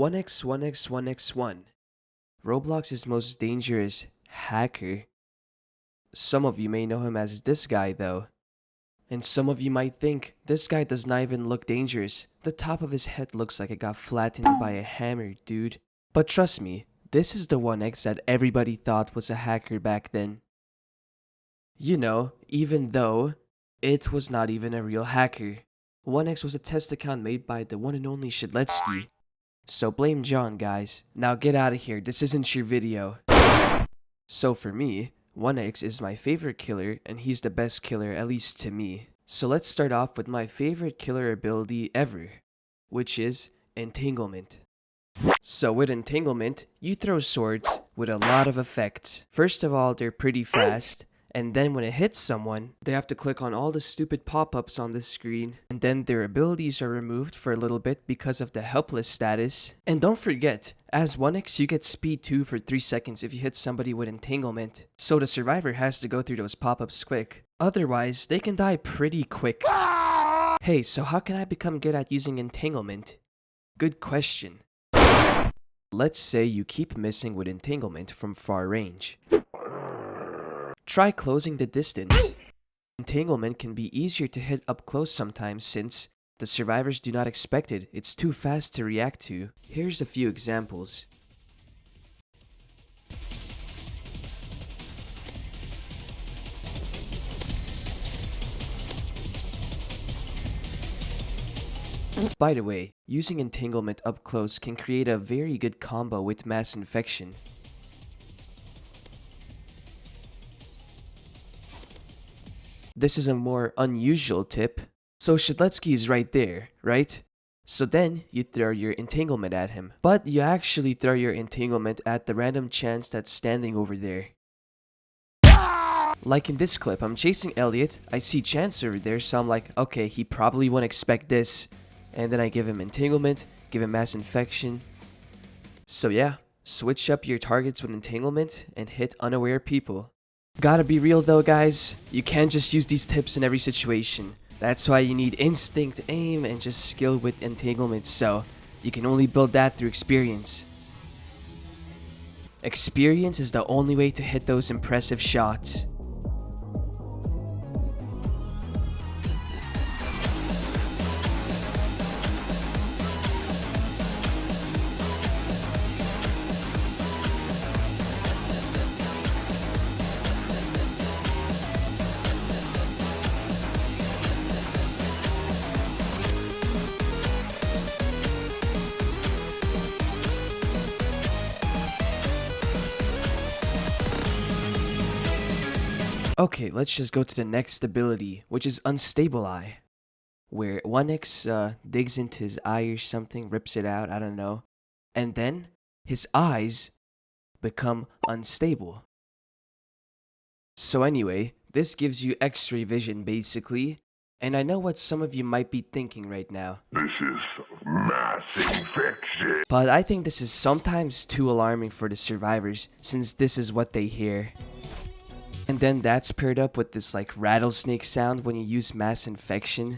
1x1x1x1. Roblox's most dangerous hacker. Some of you may know him as this guy though. And some of you might think, this guy does not even look dangerous. The top of his head looks like it got flattened by a hammer, dude. But trust me, this is the 1x that everybody thought was a hacker back then. You know, even though it was not even a real hacker. 1x was a test account made by the one and only Shedletsky. So blame John, guys. Now get out of here, this isn't your video. So for me, 1x is my favorite killer and he's the best killer, at least to me. So let's start off with my favorite killer ability ever, which is Entanglement. So with Entanglement, you throw swords with a lot of effects. First of all, they're pretty fast. And then when it hits someone, they have to click on all the stupid pop-ups on the screen. And then their abilities are removed for a little bit because of the helpless status. And don't forget, as 1x you get speed 2 for 3 seconds if you hit somebody with Entanglement. So the survivor has to go through those pop-ups quick. Otherwise, they can die pretty quick. Hey, so how can I become good at using Entanglement? Good question. Let's say you keep missing with Entanglement from far range. Try closing the distance. Entanglement can be easier to hit up close sometimes since the survivors do not expect it. It's too fast to react to. Here's a few examples. By the way, using Entanglement up close can create a very good combo with Mass Infection. This is a more unusual tip. So Shedletsky is right there, right? So then you throw your Entanglement at him. But you actually throw your Entanglement at the random chance that's standing over there. Like in this clip, I'm chasing Elliot, I see Chance over there, so I'm like, okay, he probably won't expect this. And then I give him Entanglement, give him Mass Infection. So yeah, switch up your targets with Entanglement and hit unaware people. Gotta be real though, guys, you can't just use these tips in every situation. That's why you need instinct, aim, and just skill with Entanglement, so you can only build that through experience. Experience is the only way to hit those impressive shots. Okay, let's just go to the next ability, which is Unstable Eye. Where 1x digs into his eye or something, rips it out, I don't know. And then, his eyes become unstable. So anyway, this gives you X-ray vision basically. And I know what some of you might be thinking right now. This is Mass Infection. But I think this is sometimes too alarming for the survivors, since this is what they hear. And then that's paired up with this like rattlesnake sound when you use Mass Infection.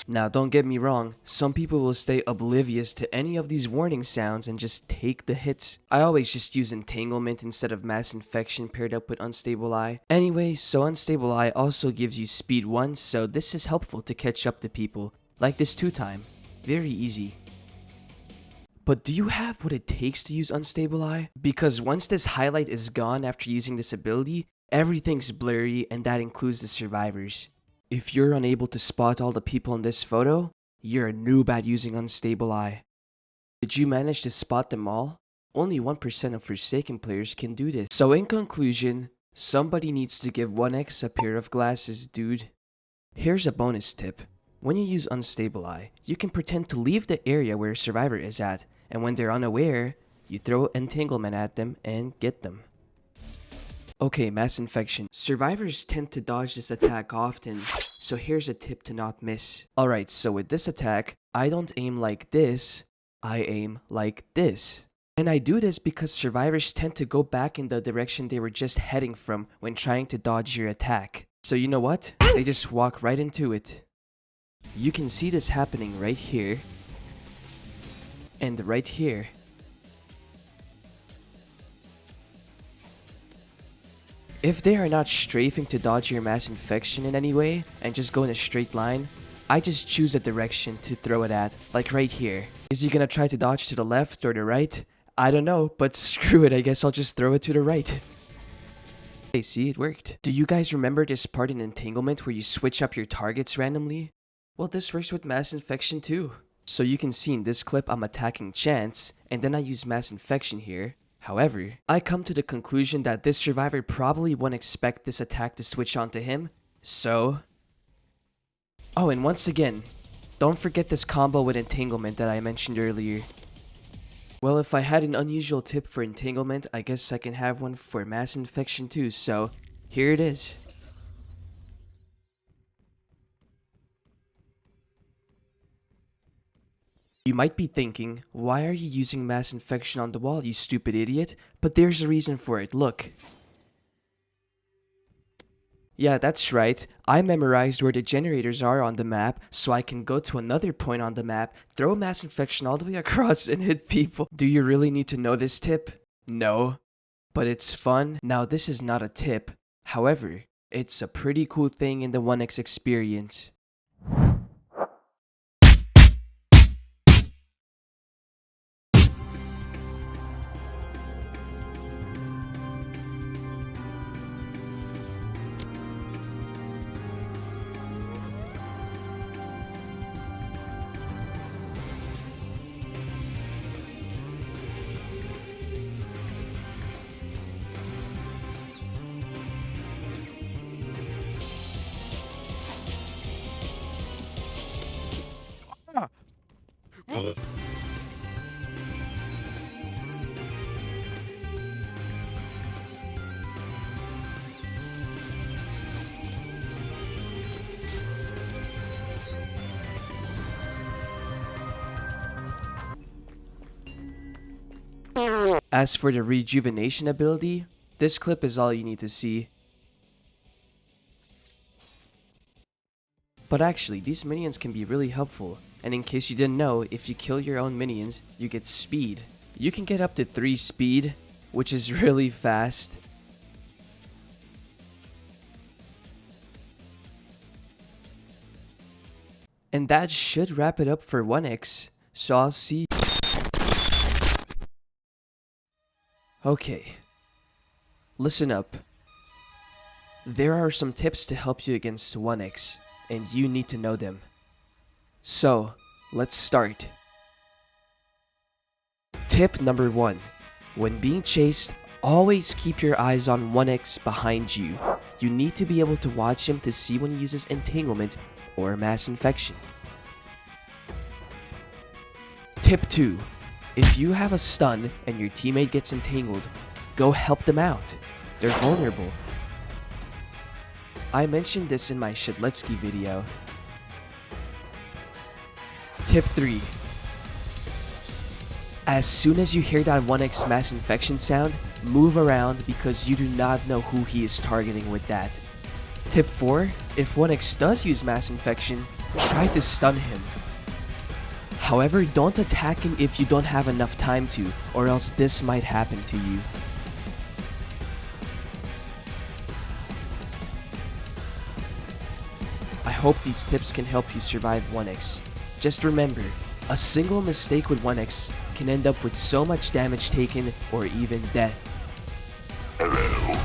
Now don't get me wrong, some people will stay oblivious to any of these warning sounds and just take the hits. I always just use Entanglement instead of Mass Infection paired up with Unstable Eye. Anyway, so Unstable Eye also gives you speed 1, so this is helpful to catch up to people. Like this 2-time. Very easy. But do you have what it takes to use Unstable Eye? Because once this highlight is gone after using this ability, everything's blurry and that includes the survivors. If you're unable to spot all the people in this photo, you're a noob at using Unstable Eye. Did you manage to spot them all? Only 1% of Forsaken players can do this. So in conclusion, somebody needs to give 1x a pair of glasses, dude. Here's a bonus tip. When you use Unstable Eye, you can pretend to leave the area where a survivor is at. And when they're unaware, you throw Entanglement at them and get them. Okay, Mass Infection. Survivors tend to dodge this attack often, so here's a tip to not miss. Alright, so with this attack, I don't aim like this, I aim like this. And I do this because survivors tend to go back in the direction they were just heading from when trying to dodge your attack. So you know what? They just walk right into it. You can see this happening right here. and right here. If they are not strafing to dodge your mass infection in any way and just go in a straight line, I just choose a direction to throw it at, like right here. Is he gonna try to dodge to the left or the right? I don't know, but screw it, I guess I'll just throw it to the right. Hey, see, it worked. Do you guys remember this part in Entanglement where you switch up your targets randomly? Well, this works with mass infection too. So you can see in this clip I'm attacking Chance, and then I use mass infection here. However, I come to the conclusion that this survivor probably won't expect this attack to switch onto him, so... Oh, and once again, don't forget this combo with Entanglement that I mentioned earlier. Well, if I had an unusual tip for Entanglement, I guess I can have one for mass infection too, so here it is. You might be thinking, why are you using mass infection on the wall, you stupid idiot? But there's a reason for it, look. Yeah, that's right. I memorized where the generators are on the map, so I can go to another point on the map, throw mass infection all the way across and hit people. Do you really need to know this tip? No. But it's fun. Now, this is not a tip. However, it's a pretty cool thing in the 1x experience. As for the rejuvenation ability, this clip is all you need to see. But actually, these minions can be really helpful, and in case you didn't know, if you kill your own minions, you get speed. You can get up to 3 speed, which is really fast. And that should wrap it up for 1x, so I'll see. Okay, listen up. There are some tips to help you against 1x, and you need to know them. So, let's start. Tip number 1. When being chased, always keep your eyes on 1x behind you. You need to be able to watch him to see when he uses entanglement or mass infection. Tip 2. If you have a stun and your teammate gets entangled, go help them out. They're vulnerable. I mentioned this in my Shedletsky video. Tip 3. As soon as you hear that 1x mass infection sound, move around because you do not know who he is targeting with that. Tip 4. If 1x does use mass infection, try to stun him. However, don't attack him if you don't have enough time to, or else this might happen to you. I hope these tips can help you survive 1x. Just remember, a single mistake with 1x can end up with so much damage taken or even death. Hello.